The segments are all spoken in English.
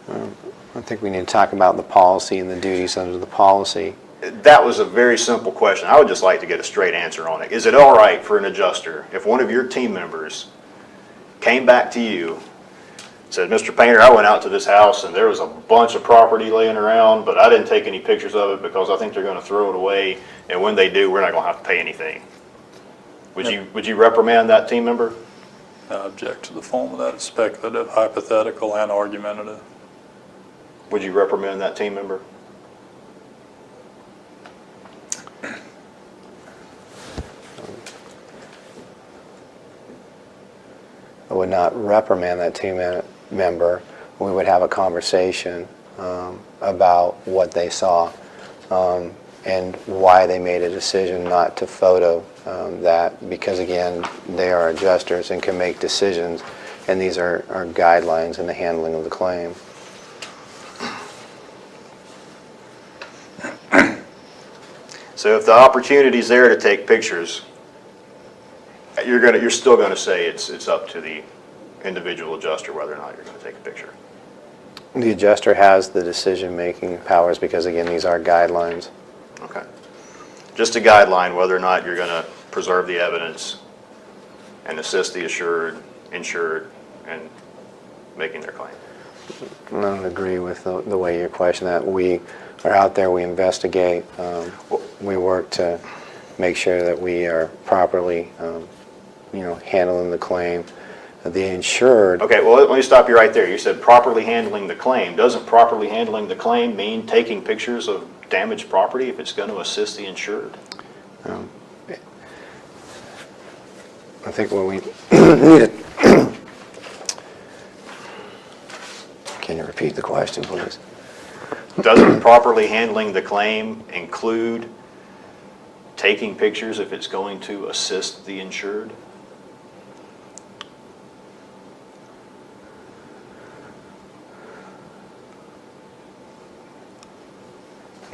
I think we need to talk about the policy and the duties under the policy. That was a very simple question. I would just like to get a straight answer on it. Is it all right for an adjuster if one of your team members came back to you, said, Mr. Painter, I went out to this house and there was a bunch of property laying around, but I didn't take any pictures of it because I think they're going to throw it away, and when they do, we're not going to have to pay anything. Would you reprimand that team member? I object to the form of that. It's speculative, hypothetical, and argumentative. Would you reprimand that team member? I would not reprimand that team member. We would have a conversation about what they saw and why they made a decision not to photo that, because again, they are adjusters and can make decisions, and these are guidelines in the handling of the claim. So if the opportunity's there to take pictures, you're still going to say it's up to the individual adjuster whether or not you're going to take a picture. The adjuster has the decision-making powers because, again, these are guidelines. Okay. Just a guideline whether or not you're going to preserve the evidence and assist the insured, and making their claim. I don't agree with the way you question that. We are out there, we investigate, we work to make sure that we are properly handling the claim. The insured... Okay, well, let me stop you right there. You said properly handling the claim. Doesn't properly handling the claim mean taking pictures of damaged property if it's going to assist the insured? I think when we need to... Can you repeat the question, please? Doesn't properly handling the claim include taking pictures if it's going to assist the insured?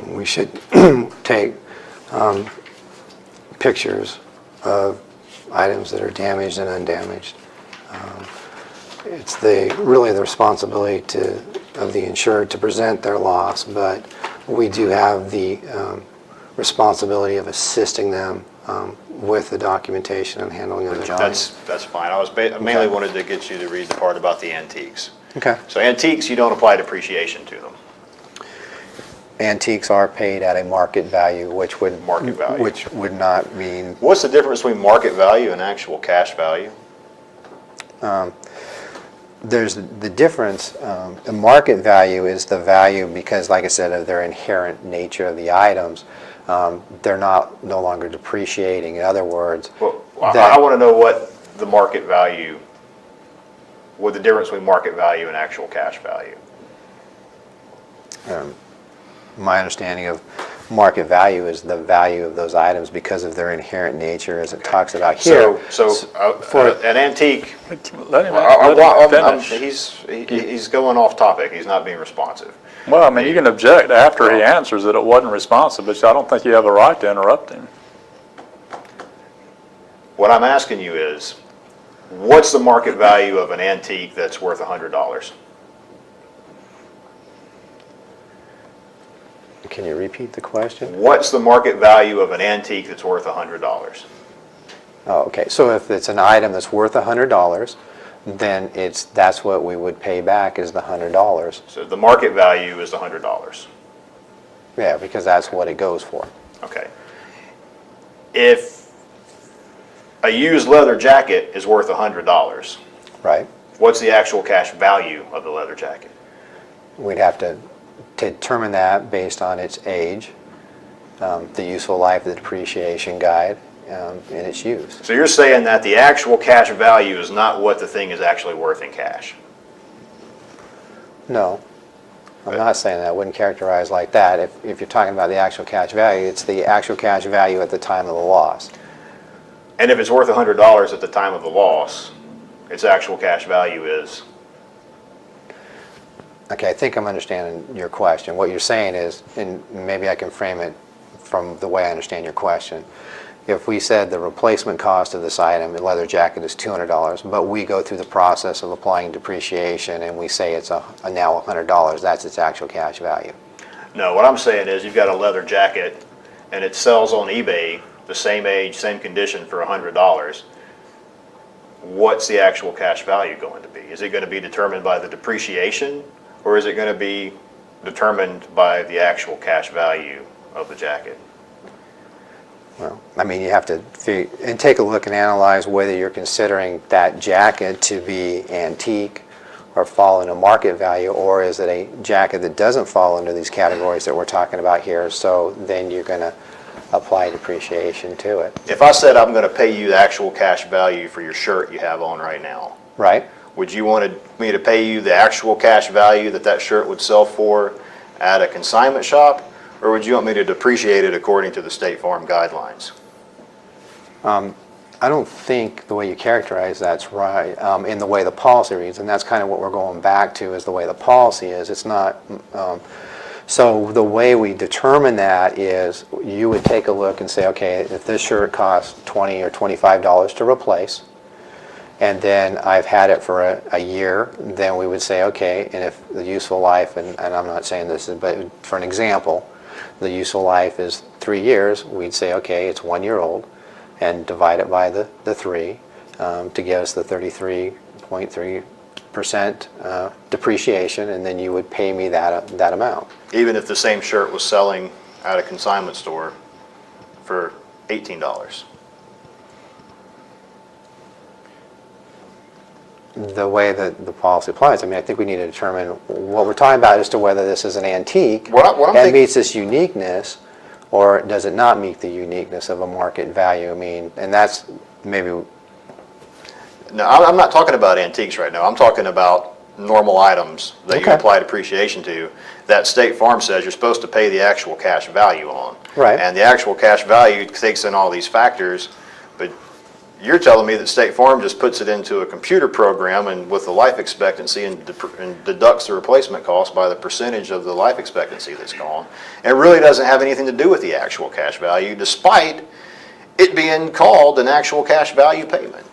We should take pictures of items that are damaged and undamaged. It's really the responsibility of the insured to present their loss, but we do have the responsibility of assisting them with the documentation and handling of the job. That's fine. I mainly wanted to get you to read the part about the antiques. Okay. So antiques, you don't apply depreciation to them. Antiques are paid at a market value, which would not mean... What's the difference between market value and actual cash value? There's the difference. The market value is the value because, like I said, of their inherent nature of the items. They're no longer depreciating. In other words, well, I want to know what the market value, what the difference between market value and actual cash value. My understanding of market value is the value of those items because of their inherent nature, as it talks about here. So for an antique, Let him finish. he's going off topic. He's not being responsive. Well, I mean, you can object after he answers that it wasn't responsive, but I don't think you have a right to interrupt him. What I'm asking you is, what's the market value of an antique that's worth $100? Can you repeat the question? What's the market value of an antique that's worth $100? Oh, okay. So if it's an item that's worth $100, then that's what we would pay back is the $100. So the market value is $100. Yeah, because that's what it goes for. Okay. If a used leather jacket is worth $100, Right. what's the actual cash value of the leather jacket? We'd have to determine that based on its age, the useful life, the depreciation guide, and its use. So you're saying that the actual cash value is not what the thing is actually worth in cash? No, I'm not saying that. I wouldn't characterize like that. If you're talking about the actual cash value, it's the actual cash value at the time of the loss. And if it's worth $100 at the time of the loss, its actual cash value is? Okay, I think I'm understanding your question. What you're saying is, and maybe I can frame it from the way I understand your question, if we said the replacement cost of this item, a leather jacket is $200, but we go through the process of applying depreciation and we say it's now $100, that's its actual cash value. No, what I'm saying is you've got a leather jacket and it sells on eBay, the same age, same condition for $100. What's the actual cash value going to be? Is it going to be determined by the depreciation, or is it going to be determined by the actual cash value of the jacket? Well, I mean, you have to take a look and analyze whether you're considering that jacket to be antique or fall into market value, or is it a jacket that doesn't fall into these categories that we're talking about here, so then you're going to apply depreciation to it. If I said I'm going to pay you the actual cash value for your shirt you have on right now, Right? would you want me to pay you the actual cash value that that shirt would sell for at a consignment shop, or would you want me to depreciate it according to the State Farm guidelines? I don't think the way you characterize that's right in the way the policy reads, and that's kind of what we're going back to is the way the policy is. It's not, so the way we determine that is you would take a look and say, okay, if this shirt costs $20 or $25 to replace, and then I've had it for a year, then we would say, okay, and if the useful life, and I'm not saying this, but for an example, the useful life is 3 years, we'd say, okay, it's 1 year old, and divide it by the 3 to give us the 33.3% depreciation, and then you would pay me that amount. Even if the same shirt was selling at a consignment store for $18? The way that the policy applies, I mean, I think we need to determine what we're talking about as to whether this is an antique and meets this uniqueness, or does it not meet the uniqueness of a market value? I mean, and that's maybe... No, I'm not talking about antiques right now. I'm talking about normal items that you apply depreciation to that State Farm says you're supposed to pay the actual cash value on. Right. And the actual cash value takes in all these factors, but you're telling me that State Farm just puts it into a computer program and with the life expectancy and deducts the replacement cost by the percentage of the life expectancy that's gone. And it really doesn't have anything to do with the actual cash value, despite it being called an actual cash value payment.